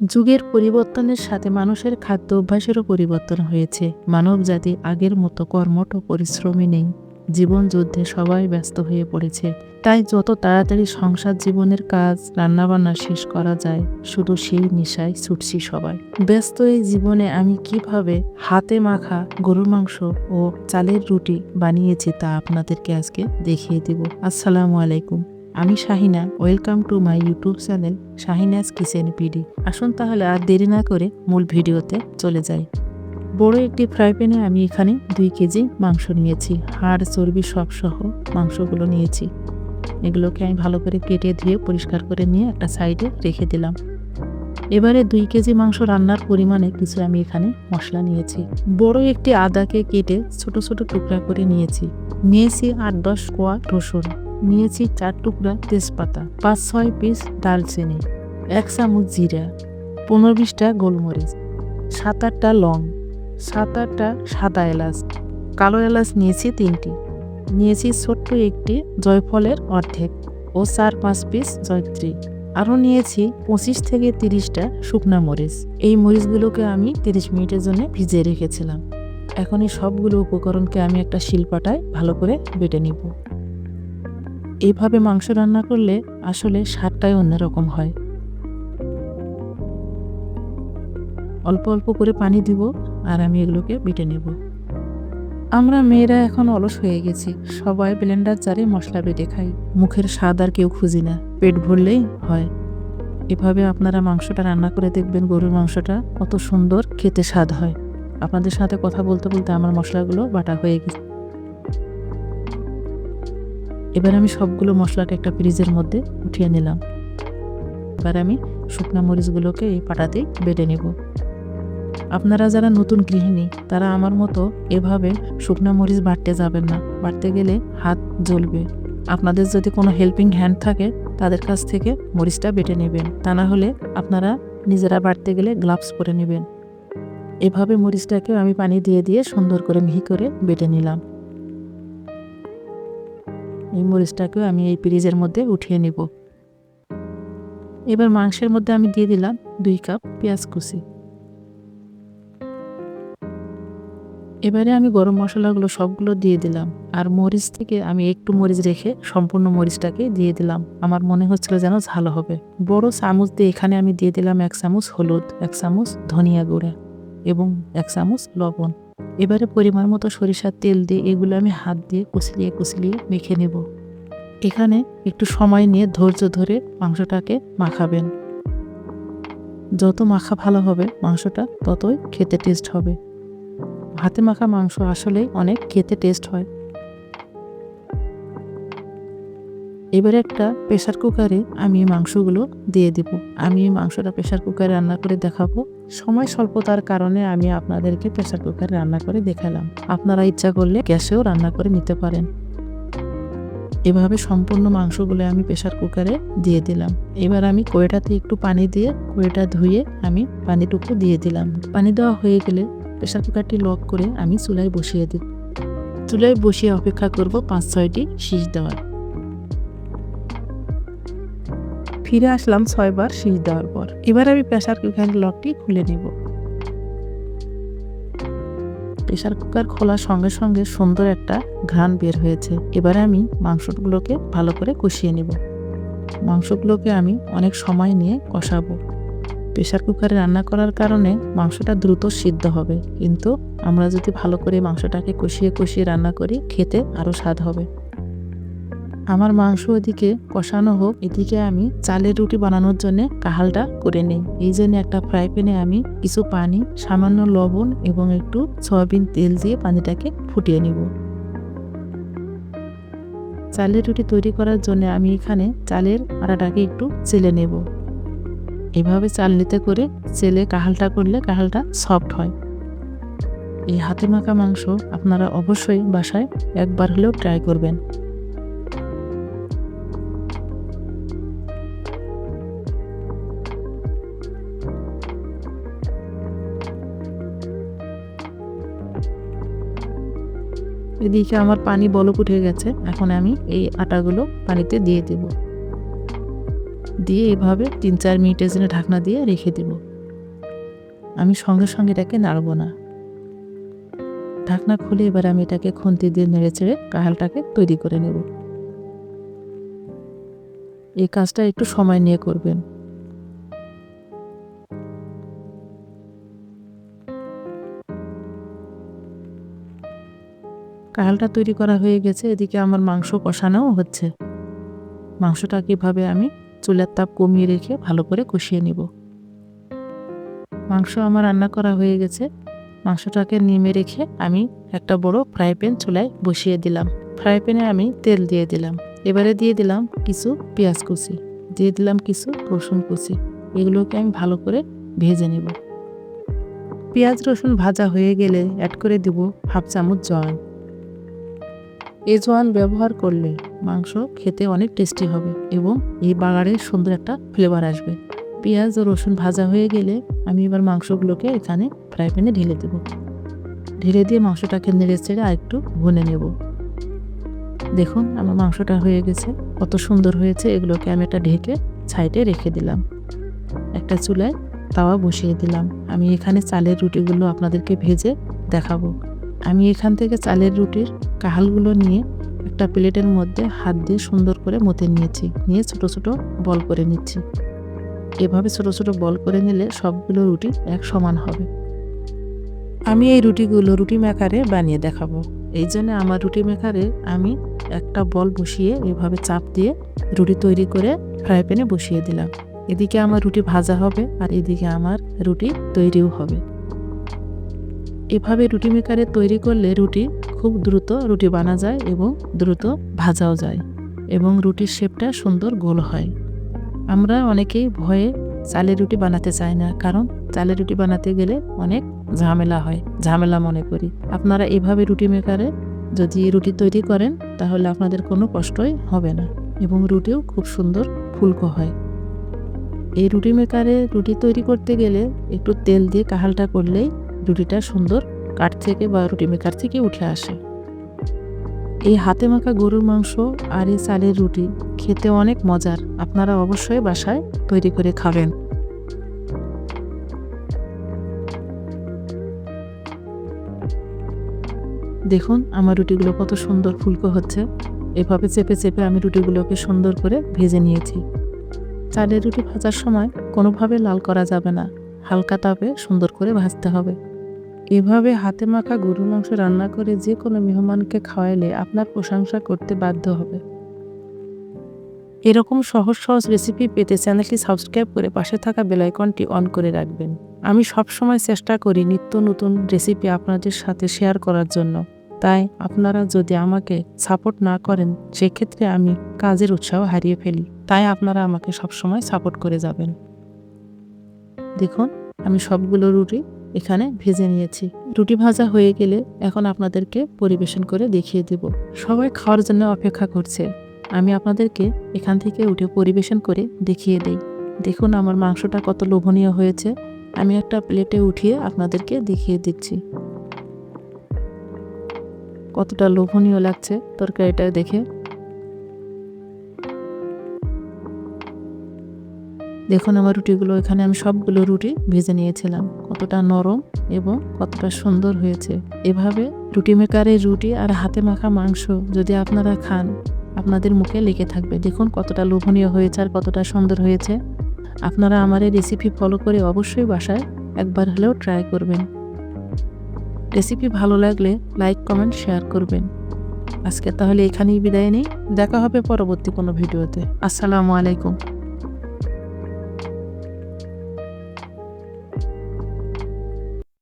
যুগের পরিবর্তনের সাথে মানুষের খাদ্য অভ্যাসেরও পরিবর্তন হয়েছে। মানবজাতি আগের মতো কর্মঠ ও পরিশ্রমী নেই। জীবন যুদ্ধে সবাই ব্যস্ত হয়ে পড়েছে। তাই যত তাড়াতাড়ি সংসার জীবনের কাজ রান্নাবান্না শেষ করা যায়, শুধু সেই নেশায় ছুটছি সবাই। ব্যস্ত এই জীবনে আমি কিভাবে হাতে মাখা গরুর মাংস ও চালের রুটি বানিয়েছি তা আপনাদেরকে আজকে দেখিয়ে দিব। আসসালামু আলাইকুম, আমি Shahina. Welcome to my YouTube channel Shahina's kitchen PD. আসুন তাহলে আর দেরি না করে মূল ভিডিওতে চলে যাই। বড় একটি ফ্রাই প্যানে আমি এখানে 2 কেজি মাংস নিয়েছি। হাড় চর্বি সব সহ মাংসগুলো নিয়েছি। এগুলোকে আমি ভালো করে কেটে ধুয়ে পরিষ্কার করে নিয়ে একটা সাইডে রেখে দিলাম। এবারে 2 কেজি মাংস রান্নার পরিমাণে কিছু আমি এখানে মশলা নিয়েছি। বড় একটি আদাকে কেটে ছোট ছোট টুকরা করে নিয়েছি। 8-10 কোয়া রসুন নিয়েছি, 4 টুকরা তেজপাতা, 5-6 পিস দারচিনি, 1 চামচ জিরা, 15-20টা গোলমরিচ, 7-8টা লং, 7-8টা সাদা এলাচ, কালো এলাচ নিয়েছি 3টি, নিয়েছি ছোট্ট একটি জয়ফলের অর্ধেক ও 4-5 পিস জয়ত্রী। আরও নিয়েছি 25 থেকে 30টা শুকনা মরিচ। এই মরিচগুলোকে আমি 30 মিনিটের জন্য ভিজিয়ে রেখেছিলাম। এখন এই সবগুলো উপকরণকে আমি একটা শিলপাটায় ভালো করে বেটে নিব। এইভাবে মাংস রান্না করলে আসলে স্বাদটাই অন্যরকম হয়। অল্প অল্প করে পানি দিব আর আমি এগুলোকে বেটে নেব। আমরা মেয়েরা এখন অলস হয়ে গেছি, সবাই ব্লেন্ডার জারে মশলা বেটে খাই। মুখের স্বাদ আর কেউ খুঁজি না, পেট ভরলেই হয়। এভাবে আপনারা মাংসটা রান্না করে দেখবেন, গরুর মাংসটা কত সুন্দর খেতে স্বাদ হয়। আপনাদের সাথে কথা বলতে বলতে আমার মশলাগুলো বাটা হয়ে গেছে। এবার আমি সবগুলো মশলাকে একটা ফ্রিজের মধ্যে উঠিয়ে নিলাম। এবার আমি শুকনা মরিচগুলোকে এই পাটাতেই বেটে নেব। আপনারা যারা নতুন গৃহিণী তারা আমার মতো এভাবে শুকনা মরিচ বাটতে যাবেন না, বাটতে গেলে হাত জ্বলবে। আপনাদের যদি কোনো হেল্পিং হ্যান্ড থাকে তাদের কাছ থেকে মরিচটা বেটে নেবেন, তা না হলে আপনারা নিজেরা বাটতে গেলে গ্লাভস পরে নেবেন। এভাবে মরিচটাকে আমি পানি দিয়ে দিয়ে সুন্দর করে মিহি করে বেটে নিলাম। এই মরিচটাকেও আমি এই ফ্রিজের মধ্যে উঠিয়ে নিব। এবার মাংসের মধ্যে আমি দিয়ে দিলাম 2 কাপ পেঁয়াজ কুচি। এবারে আমি গরম মশলাগুলো সবগুলো দিয়ে দিলাম, আর মরিচ থেকে আমি একটু মরিচ রেখে সম্পূর্ণ মরিচটাকে দিয়ে দিলাম। আমার মনে হচ্ছিল যেন ঝাল হবে। বড় চামচ দিয়ে এখানে আমি দিয়ে দিলাম 1 চামচ হলুদ, 1 চামচ ধনিয়া গুঁড়া এবং 1 চামচ লবণ। এবারে পরিমাণ মতো সরিষার তেল দিয়ে এগুলো আমি হাত দিয়ে কুচলিয়ে কুচলিয়ে মেখে নেব। এখানে একটু সময় নিয়ে ধৈর্য ধরে মাংসটাকে মাখাবেন। যত মাখা ভালো হবে মাংসটা ততই খেতে টেস্ট হবে। হাতে মাখা মাংস আসলেই অনেক খেতে টেস্ট হয়। এবারে একটা প্রেসার কুকারে আমি মাংসগুলো দিয়ে দেব। আমি মাংসটা প্রেসার কুকারে রান্না করে দেখাবো। সময় স্বল্পতার কারণে আমি আপনাদেরকে প্রেসার কুকারে রান্না করে দেখালাম। আপনারা ইচ্ছা করলে গ্যাসেও রান্না করে নিতে পারেন। এভাবে সম্পূর্ণ মাংসগুলো আমি প্রেসার কুকারে দিয়ে দিলাম। এবার আমি কড়াইটাতে একটু পানি দিয়ে কড়াইটা ধুয়ে আমি পানিটুকু দিয়ে দিলাম। পানি দেওয়া হয়ে গেলে প্রেসার কুকারটি লক করে আমি চুলায় বসিয়ে দেব। চুলায় বসিয়ে অপেক্ষা করব 5-6টি শিস দেওয়ার। ফিরে আসলাম 6 বার শিস দেওয়ার পর। এবার আমি প্রেসার কুকারের লকটি খুলে নেব। প্রেসার কুকার খোলার সঙ্গে সঙ্গে সুন্দর একটা ঘ্রাণ বের হয়েছে। এবারে আমি মাংসগুলোকে ভালো করে কষিয়ে নেব। মাংসগুলোকে আমি অনেক সময় নিয়ে কষাবো। প্রেসার কুকারে রান্না করার কারণে মাংসটা দ্রুত সিদ্ধ হবে, কিন্তু আমরা যদি ভালো করে মাংসটাকে কষিয়ে কষিয়ে রান্না করি খেতে আরও স্বাদ হবে। আমার মাংস ওদিকে কষানো হোক, এদিকে আমি চালের রুটি বানানোর জন্য কাহালটা করে নেই। এই জন্য একটা ফ্রাই প্যানে আমি কিছু পানি, সামান্য লবণ এবং একটু সয়াবিন তেল দিয়ে পানিটাকে ফুটিয়ে নিব। চালের রুটি তৈরি করার জন্য আমি এখানে চালের আটাটাকে একটু চেলে নেব। এভাবে চালনিতে করে চেলে কাহালটা করলে কাহালটা সফট হয়। এই হাতে মাখা মাংস আপনারা অবশ্যই বাসায় একবার হলেও ট্রাই করবেন। এদিকে আমার পানি বলক উঠে গেছে। এখন আমি এই আটাগুলো পানিতে দিয়ে দেব। দিয়ে এভাবে 3-4 মিনিটের জন্য ঢাকনা দিয়ে রেখে দেব। আমি সঙ্গে সঙ্গে এটাকে নাড়ব না। ঢাকনা খুলে এবার আমি এটাকে খুন্তি দিয়ে নেড়ে চেড়ে কাঁঠালটাকে তৈরি করে নেব। এই কাজটা একটু সময় নিয়ে করবেন। কাঁঠালটা তৈরি করা হয়ে গেছে, এদিকে আমার মাংস কষানোও হচ্ছে। মাংসটা কিভাবে আমি চুলার তাপ কমিয়ে রেখে ভালো করে কষিয়ে নিব। মাংস আমার রান্না করা হয়ে গেছে। মাংসটাকে নেমে রেখে আমি একটা বড় ফ্রাই প্যান চুলায় বসিয়ে দিলাম। ফ্রাই প্যানে আমি তেল দিয়ে দিলাম। এবারে দিয়ে দিলাম কিছু পেঁয়াজ কুচি, দিয়ে দিলাম কিছু রসুন কুচি। এগুলোকে আমি ভালো করে ভেজে নেব। পেঁয়াজ রসুন ভাজা হয়ে গেলে অ্যাড করে দিব হাফ চামচ জোয়ান। এই জোয়ান ব্যবহার করলে মাংস খেতে অনেক টেস্টি হবে এবং এই বাগারের সুন্দর একটা ফ্লেভার আসবে। পেঁয়াজ ও রসুন ভাজা হয়ে গেলে আমি এবার মাংসগুলোকে এখানে ফ্রাই প্যানে ঢেলে দেব। ঢেলে দিয়ে মাংসটাকে নেড়ে চেড়ে আরেকটু ভুনে নেব। দেখুন আমার মাংসটা হয়ে গেছে, কত সুন্দর হয়েছে। এগুলোকে আমি একটা ঢেকে সাইডে রেখে দিলাম। একটা চুলায় তাওয়া বসিয়ে দিলাম। আমি এখানে চালের রুটিগুলো আপনাদেরকে ভেজে দেখাবো। আমি এখান থেকে চালের রুটির কাঁঠালগুলো নিয়ে একটা প্লেটের মধ্যে হাত দিয়ে সুন্দর করে মতে নিয়েছি, নিয়ে ছোট ছোট বল করে নিচ্ছি। এভাবে ছোট ছোট বল করে নিলে সবগুলো রুটি এক সমান হবে। আমি এই রুটিগুলো রুটি মেকারে বানিয়ে দেখাবো। এই জন্য আমার রুটি মেকারে আমি একটা বল বসিয়ে এভাবে চাপ দিয়ে রুটি তৈরি করে ফ্রাই প্যানে বসিয়ে দিলাম। এদিকে আমার রুটি ভাজা হবে আর এদিকে আমার রুটি তৈরিও হবে। এভাবে রুটি মেকারে তৈরি করলে রুটি খুব দ্রুত রুটি বানা যায় এবং দ্রুত ভাজাও যায় এবং রুটির শেপটা সুন্দর গোল হয়। আমরা অনেকেই ভয়ে চালের রুটি বানাতে চাই না, কারণ চালের রুটি বানাতে গেলে অনেক ঝামেলা হয়, ঝামেলা মনে করি। আপনারা এভাবে রুটি মেকারে যদি রুটি তৈরি করেন তাহলে আপনাদের কোনো কষ্টই হবে না এবং রুটিও খুব সুন্দর ফুলকো হয়। এই রুটি মেকারে রুটি তৈরি করতে গেলে একটু তেল দিয়ে কাঁঠালটা করলেই রুটিটা সুন্দর কাঠ থেকে বা রুটি মেকার থেকে উঠে আসে। এই হাতে মাখা গরুর মাংস আর এই চালের রুটি খেতে অনেক মজার। আপনারা অবশ্যই বাসায় তৈরি করে খাবেন। দেখুন আমার রুটিগুলো কত সুন্দর ফুলকো হচ্ছে। এভাবে চেপে চেপে আমি রুটিগুলোকে সুন্দর করে ভেজে নিয়েছি। চালের রুটি ভাজার সময় কোনোভাবে লাল করা যাবে না, হালকা তাপে সুন্দর করে ভাজতে হবে। এভাবে হাতে মাখা গরুর মাংস রান্না করে যে কোনো মেহমানকে খাওয়াইলে আপনার প্রশংসা করতে বাধ্য হবে। এরকম সহজ সহজ রেসিপি পেতে চ্যানেলটি সাবস্ক্রাইব করে পাশে থাকা বেল আইকনটি অন করে রাখবেন। আমি সবসময় চেষ্টা করি নিত্য নতুন রেসিপি আপনাদের সাথে শেয়ার করার জন্য। তাই আপনারা যদি আমাকে সাপোর্ট না করেন সেক্ষেত্রে আমি কাজের উৎসাহ হারিয়ে ফেলি। তাই আপনারা আমাকে সবসময় সাপোর্ট করে যাবেন। দেখুন আমি সবগুলো রুটি এখানে ভেজে নিয়েছি। রুটি ভাজা হয়ে গেলে এখন আপনাদেরকে পরিবেশন করে দেখিয়ে দেব। সবাই খাওয়ার জন্য অপেক্ষা করছে, আমি আপনাদেরকে এখান থেকে উঠে পরিবেশন করে দেখিয়ে দেই। দেখুন আমার মাংসটা কত লোভনীয় হয়েছে। আমি একটা প্লেটে উঠিয়ে আপনাদেরকে দেখিয়ে দিচ্ছি কতটা লোভনীয় লাগছে তরকারিটা দেখে। দেখুন আমার রুটিগুলো এখানে আমি সবগুলো রুটি ভেজে নিয়েছিলাম, কতটা নরম এবং কতটা সুন্দর হয়েছে। এভাবে রুটি মেকারের রুটি আর হাতে মাখা মাংস যদি আপনারা খান আপনাদের মুখে লেগে থাকবে। দেখুন কতটা লোভনীয় হয়েছে আর কতটা সুন্দর হয়েছে। আপনারা আমার এই রেসিপি ফলো করে অবশ্যই বাসায় একবার হলেও ট্রাই করবেন। রেসিপি ভালো লাগলে লাইক কমেন্ট শেয়ার করবেন। আজকে তাহলে এখানেই বিদায় নেই, দেখা হবে পরবর্তী কোনো ভিডিওতে। আসসালামু আলাইকুম।